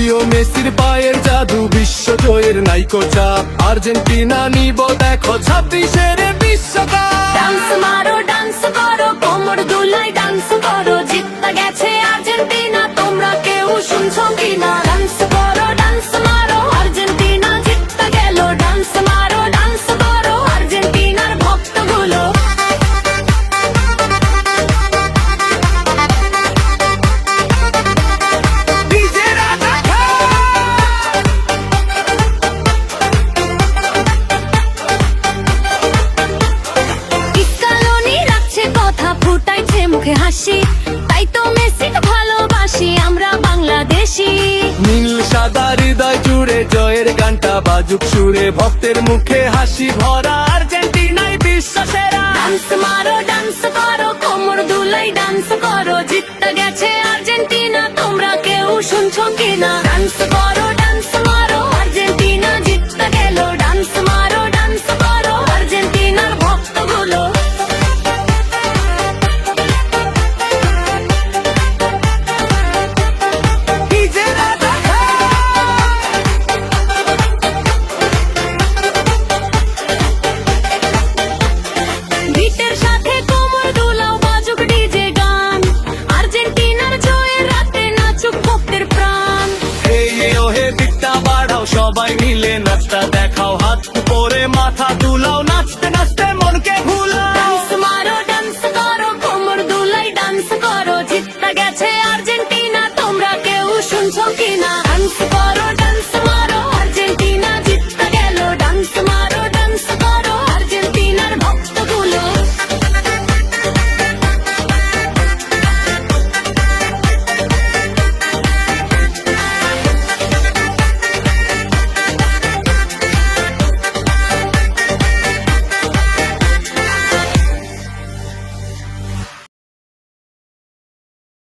লিও মেসির পায়ের জাদু, বিশ্ব জয়ের নাইকো চাপ। আর্জেন্টিনা নিব দেখো 26-এর বিশ্বকাপ। ডান্স মারো ডান্স করো, কোমর দুলাই ডান্স করো, জিততে গেছে আর্জেন্টিনা, তোমরা কেউ শুনছো কিনা? ডান্স করো ডান্স মারো, আর্জেন্টিনা জিততে গেল। ডান্স মারো ডান্স করো, আর্জেন্টিনার ভক্তগুলো। মুখে হাসি, তাই তো মেসিকে ভালোবাসি আমরা বাংলাদেশি। নীল সাদা হৃদয় জুড়ে জয়ের গানটা বাজুক সুরে, ভক্তের মুখে হাসি ভরা, আর্জেন্টিনাই বিশ্ব সেরা। ডান্স মারো ডান্স করো, কোমর দুলাই ডান্স করো, জিততে গেছে আর্জেন্টিনা, তোমরা কেউ শুনছো কিনা? ডান্স করো ডান্স মারো, আর্জেন্টিনা জিততে গেল। ডান্স মারো ডান্স করো, আর্জেন্টিনার ভক্তগুলো। সবাই মিলে নাচটা দেখাও, হাত উপরে মাথা তুলাও না।